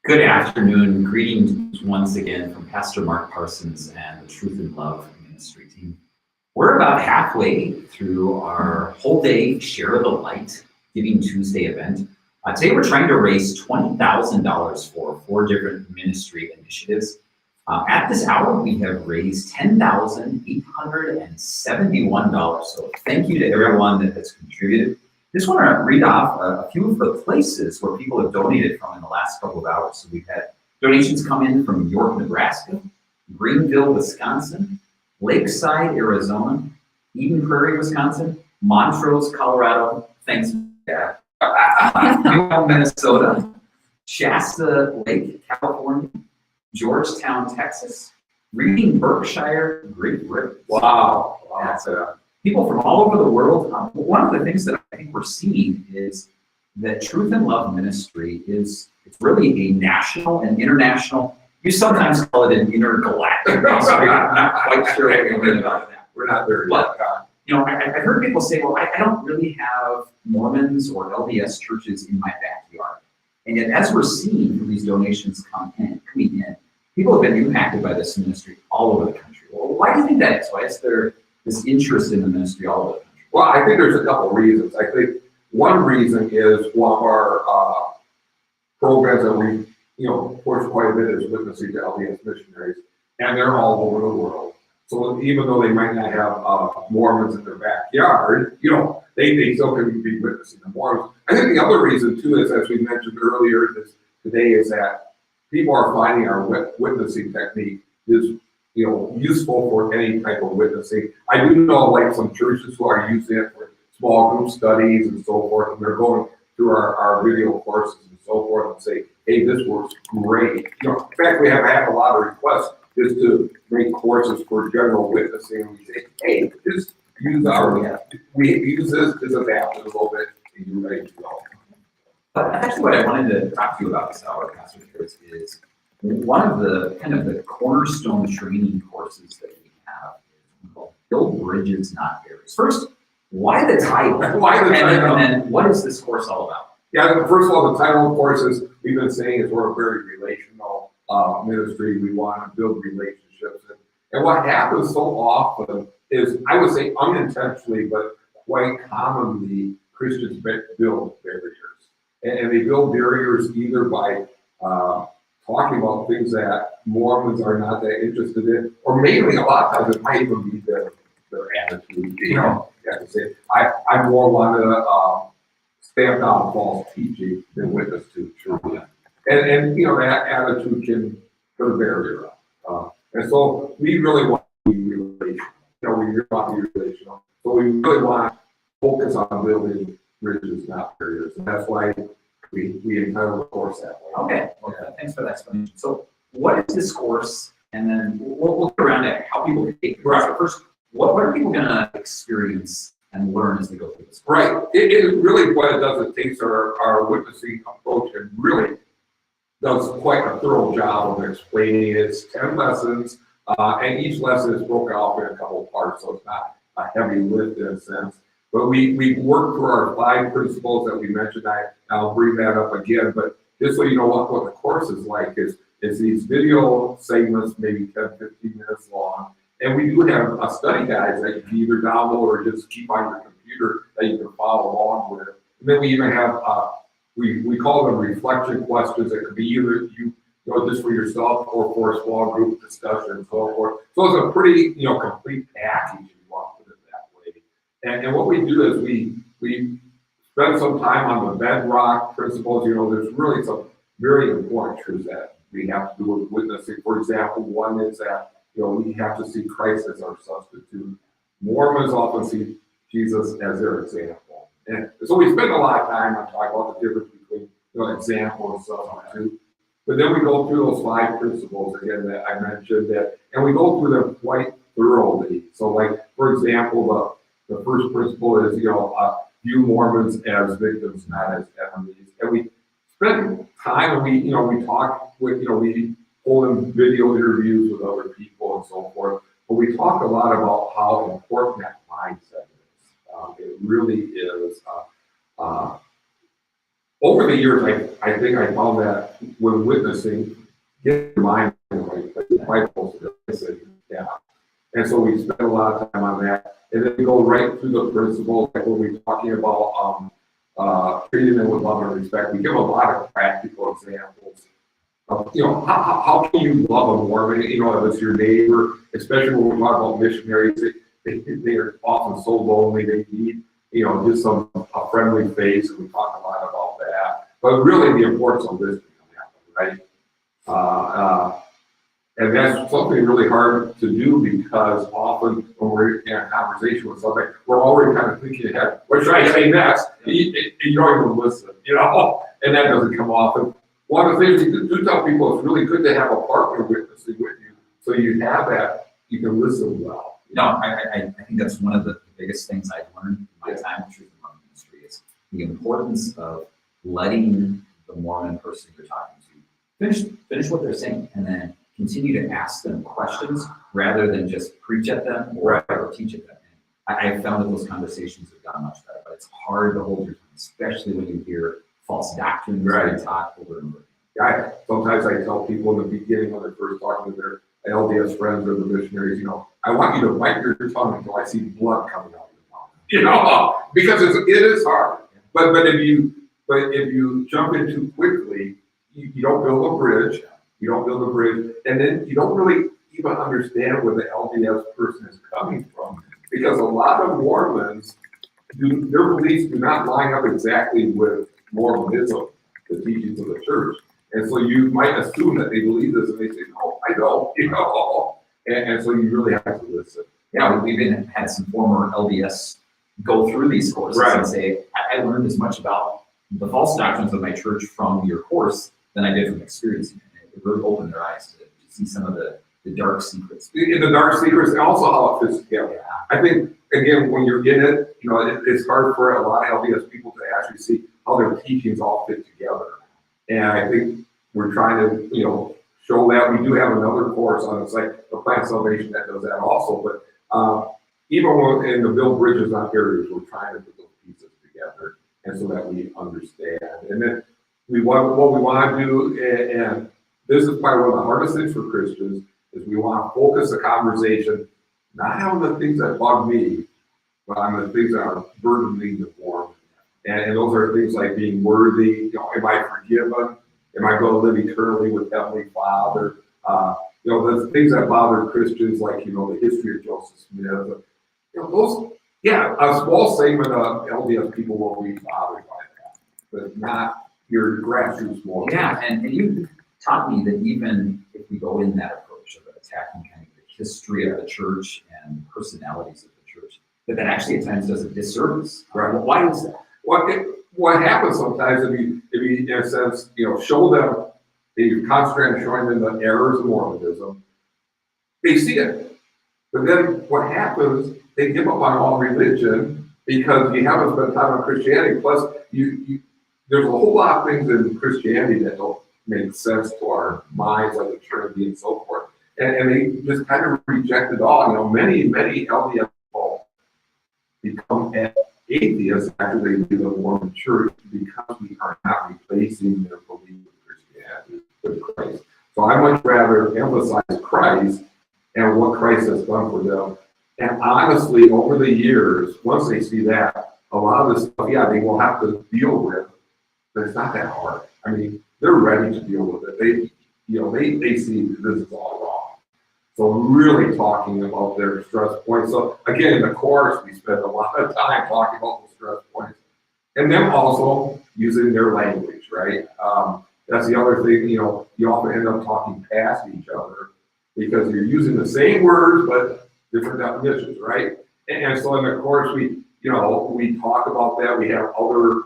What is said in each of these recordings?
Good afternoon. Greetings once again from Pastor Mark Parsons and the Truth in Love ministry team. We're about halfway through our whole day Share the Light Giving Tuesday event. Today we're trying to raise $20,000 for 4 different ministry initiatives. At this hour, we have raised $10,871. So thank you to everyone that has contributed. Just want to read off a few of the places where people have donated from in the last couple of hours. So we've had donations come in from York, Nebraska, Greenville, Wisconsin, Lakeside, Arizona, Eden Prairie, Wisconsin, Montrose, Colorado, thanks, Dad, Minnesota, Shasta Lake, California, Georgetown, Texas, Reading, Berkshire, Great Britain. Wow. That's people from all over the world. One of the things that I think we're seeing is that Truth in Love ministry it's really a national and international. You sometimes call it an intergalactic ministry. I'm not quite sure what you mean about that. We're not there yet. I've heard people say, well, I don't really have Mormons or LDS churches in my backyard. And yet, as we're seeing from these donations coming in, people have been impacted by this ministry all over the country. Well, why do you think that is? Why is there this interest in the ministry all over the country? Well, I think there's a couple of reasons. I think one reason is one of our programs that we, push quite a bit is witnessing to LDS missionaries, and they're all over the world. So even though they might not have Mormons in their backyard, they still can be witnessing the Mormons. I think the other reason too is, as we mentioned earlier today, is that people are finding our witnessing technique is useful for any type of witnessing. I do know like some churches who are using it for small group studies and so forth, and they're going through our video courses and so forth and say, hey, this works great. In fact, we have had a lot of requests just to make courses for general witnessing. We say, hey, just use we use this as an app a little bit, and you're ready to go. But actually what I wanted to talk to you about this hour, Pastor Harris, is one of the kind of the cornerstone training courses that we have is called Build Bridges, Not Barriers. First, why the title? And then what is this course all about? Yeah, first of all, the title of the course is, we've been saying, is we're a very relational ministry. We want to build relationships. And what happens so often is, I would say unintentionally, but quite commonly, Christians build barriers. And they build barriers either by talking about things that Mormons are not that interested in, or mainly a lot of times it might even be their attitude. You have to say, I more want to stamp down false teaching than witness to truth. And that attitude can put a barrier up. And so we really want to be relational. We really want to be relational. So we really want to focus on building bridges, not barriers. And that's why we entitled the course that way. Okay. Thanks for that explanation. So what is this course? And then we'll get around to how people can take it. Right. So first, what are people going to experience and learn as they go through this course? Right. It really, what it does, it takes our witnessing approach and really does quite a thorough job of explaining it. It's 10 lessons, and each lesson is broken off in a couple of parts, so it's not a heavy lift in a sense. But we work through our 5 principles that we mentioned. I'll bring that up again, but just so you know what the course is like is these video segments, maybe 10, 15 minutes long. And we do have study guides that you can either download or just keep on your computer that you can follow along with. And then we even have, we call them reflection questions that could be either just for yourself or for a small group discussion and so forth. So it's a pretty, complete package if you want to put it that way. And what we do is we spend some time on the bedrock principles. There's really some very important truths that we have to do with witnessing. For example, one is that we have to see Christ as our substitute. Mormons often see Jesus as their example. And so we spend a lot of time on talking about the difference between example and substitute. But then we go through those 5 principles again that I mentioned, and we go through them quite thoroughly. So like, for example, the first principle is, view Mormons as victims, not as enemies. And we spend time and we talk with, we hold in video interviews with other people and so forth. But we talk a lot about how important that mindset is. It really is over the years, I think I found that when witnessing, get your mind right, I said, yeah. And so we spend a lot of time on that. And then we go right through the principles, like when we're talking about treating them with love and respect. We give a lot of practical examples of, how can you love a Mormon, if it's your neighbor, especially when we talk about missionaries, they are often so lonely, they need, just a friendly face, and we talk a lot about that. But really the importance of listening on that, right? And that's something really hard to do because often when we're in a conversation with somebody, we're already kind of thinking ahead, what should I say next? You don't even listen, and that doesn't come off. And one of the things we do tell people, it's really good to have a partner witnessing with you, so you have that, you can listen well. No, I think that's one of the biggest things I've learned in my time with Truth and Love Ministry is the importance of letting the Mormon person you're talking to finish what they're saying, and then continue to ask them questions rather than just preach at them or teach at them. I have found that those conversations have gone much better, but it's hard to hold your tongue, especially when you hear false doctrines being taught over and over again. Sometimes I tell people in the beginning when they're first talking to their LDS friends or the missionaries, I want you to bite your tongue until I see blood coming out of your mouth, because it is hard. But if you jump in too quickly, you don't build a bridge. You don't build a bridge, and then you don't really even understand where the LDS person is coming from, because a lot of Mormons, their beliefs do not line up exactly with Mormonism, the teachings of the church. And so you might assume that they believe this, and they say, no, I don't, and so you really have to listen. Yeah, we've even had some former LDS go through these courses and say, I learned as much about the false doctrines of my church from your course than I did from experiencing it. It really opened their eyes to see some of the dark secrets. In the dark secrets, and also how it fits together. Yeah. I think, again, when you're in it, it's hard for a lot of LDS people to actually see how their teachings all fit together. And I think we're trying to, show that. We do have another course on the site, the Plan Salvation, that does that also. But even in the build bridges on barriers, we're trying to put those pieces together, and so that we understand. And then what we want to do, and this is probably one of the hardest things for Christians, is we want to focus the conversation not on the things that bug me, but on the things that are burdening the Mormon. And those are things like being worthy. Am I forgiven? Am I going to live eternally with Heavenly Father? The things that bother Christians, like the history of Joseph Smith. Those. Yeah, a small segment of LDS people will be bothered by that, but not your grassroots Mormon. Yeah, and you taught me that even if we go in that approach of attacking kind of the history of the church and personalities of the church, that actually at times does a disservice. Right. Why is that? What happens sometimes if you in a sense, show them, you concentrate on showing them the errors of Mormonism, they see it. But then what happens, they give up on all religion because you haven't spent time on Christianity. Plus, there's a whole lot of things in Christianity that don't make sense to our minds, like the Trinity and so forth. And they just kind of reject it all. Many LDS people become atheists after they leave the Mormon church because we are not replacing their belief in Christianity with Christ. So I much rather emphasize Christ and what Christ has done for them. And honestly, over the years, once they see that, a lot of this stuff, they will have to deal with, but it's not that hard. I mean, they're ready to deal with it. They see this is all wrong. So really talking about their stress points. So again, in the course, we spend a lot of time talking about the stress points. And then also using their language, right? That's the other thing, you often end up talking past each other because you're using the same words, but different definitions, right? And so in the course, we talk about that. We have other,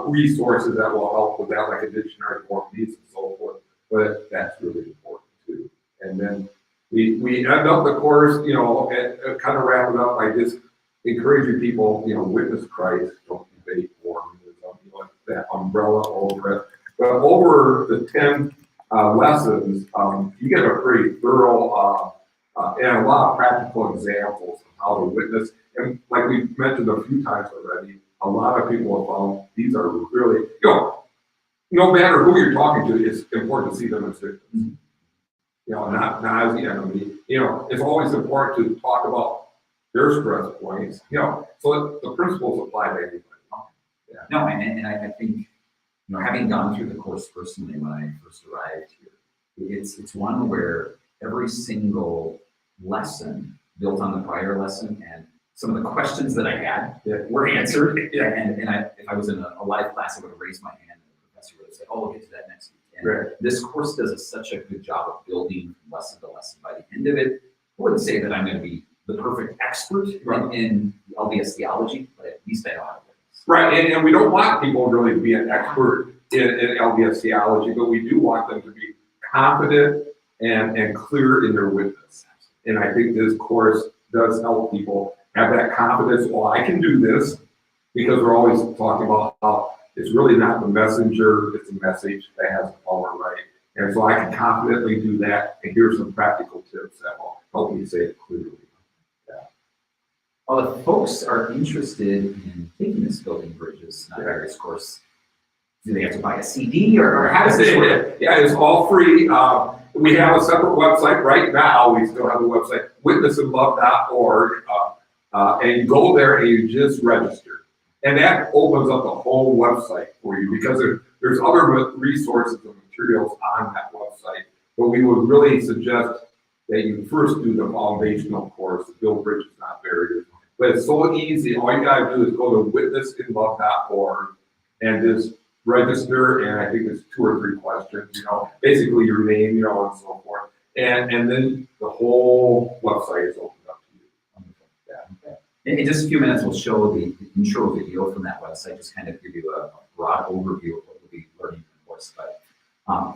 resources that will help with that, like a dictionary for needs and so forth. But that's really important too. And then we end up the course, and kind of wrap it up by just encouraging people, witness Christ, don't debate Mormonism, that umbrella over it. But over the 10 lessons, you get a pretty thorough and a lot of practical examples of how to witness. And like we mentioned a few times already, a lot of people have found these are really, no matter who you're talking to, it's important to see them as victims. Not as the enemy. It's always important to talk about their stress points. So the principles apply to anybody. Yeah. No, and I think, having gone through the course personally when I first arrived here, it's one where every single lesson built on the prior lesson, and some of the questions that I had were answered. And if I was in a live class, I would have raised my hand, and the professor would have said, "Oh, we'll get to that next week." And this course does such a good job of building from lesson to lesson. By the end of it, I wouldn't say that I'm going to be the perfect expert in LDS theology, but at least I know how to do this. Right, and we don't want people really to be an expert in LDS theology, but we do want them to be confident and clear in their witness. And I think this course does help people have that confidence. Well, I can do this, because we're always talking about how it's really not the messenger, it's the message that has the power, right? And so I can confidently do that. And here's some practical tips that will help me say it clearly. Well, if folks are interested in taking this Building Bridges Not Barriers course, do they have to buy a CD, or how does this work? Yeah, it's all free. We have a separate website right now. We still have the website, witnessinlove.org. And you go there and you just register. And that opens up the whole website for you, because there's other resources and materials on that website. But we would really suggest that you first do the foundational course, the Build Bridges Not Barriers. But it's so easy. All you got to do is go to witnessinlove.org and just register. And I think it's 2 or 3 questions, basically your name, and so forth. And then the whole website is opened up to you. In just a few minutes, we'll show the intro video from that website, just kind of give you a broad overview of what we'll be learning in the course. But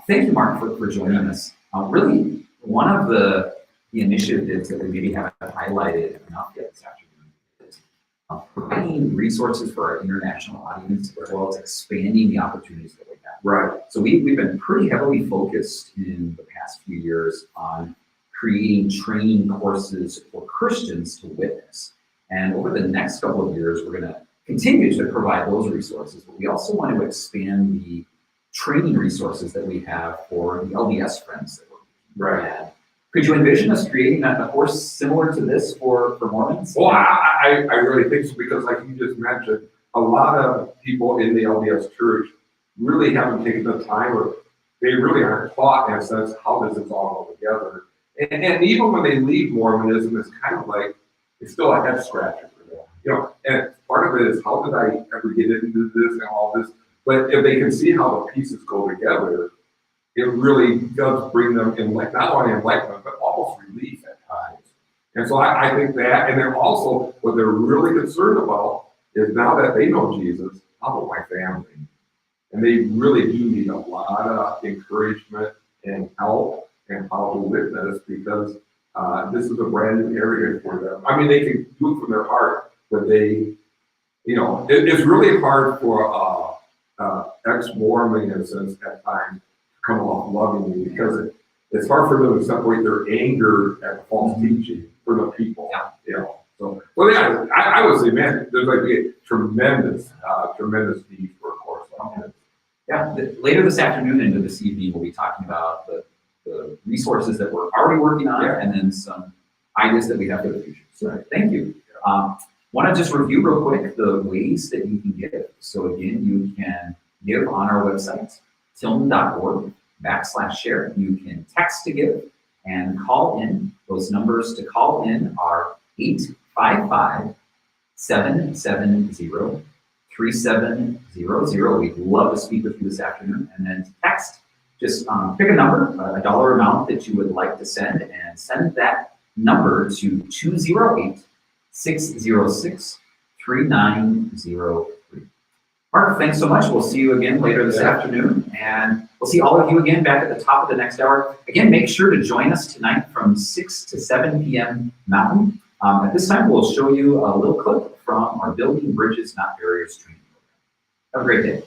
thank you, Mark, for joining us. Really, one of the initiatives that we maybe haven't highlighted enough yet this afternoon is providing resources for our international audience, as well as expanding the opportunities that we have. Right. So we've been pretty heavily focused in the past few years on creating training courses for Christians to witness. And over the next couple of years, we're going to continue to provide those resources, but we also want to expand the training resources that we have for the LDS friends that we're at. Could you envision us creating a course similar to this for Mormons? Well, I really think so, because like you just mentioned, a lot of people in the LDS church really haven't taken the time, or they really aren't taught in a sense, how does this all go together? And even when they leave Mormonism, it's kind of like, it's still a head scratcher for them. And part of it is, how did I ever get into this and all this? But if they can see how the pieces go together, it really does bring them in, like, not only enlightenment, but almost relief at times. And so I think that, and then also what they're really concerned about is, now that they know Jesus, how about my family? And they really do need a lot of encouragement and help and how to witness, because this is a brand new area for them. I mean, they can do it from their heart, but they, it's really hard for ex-Mormon, in a sense, at times, to come off lovingly, because it's hard for them to separate their anger at false teaching from the people. So, well, yeah, I would say, man, there's like a tremendous need for a course like this. Yeah, later this afternoon into this evening, we'll be talking about the resources that we're already working on, and then some ideas that we have for the future. So thank you. Want to just review real quick the ways that you can give. So again, you can give on our website, tilden.org/share. You can text to give and call in. Those numbers to call in are 855-770-3700. We'd love to speak with you this afternoon. And then to text, just pick a number, a dollar amount that you would like to send, and send that number to 208-606-3903. Mark, thanks so much. We'll see you again later this afternoon, and we'll see all of you again back at the top of the next hour. Again, make sure to join us tonight from 6 to 7 p.m. Mountain. At this time, we'll show you a little clip from our Building Bridges Not Barriers training program. Have a great day.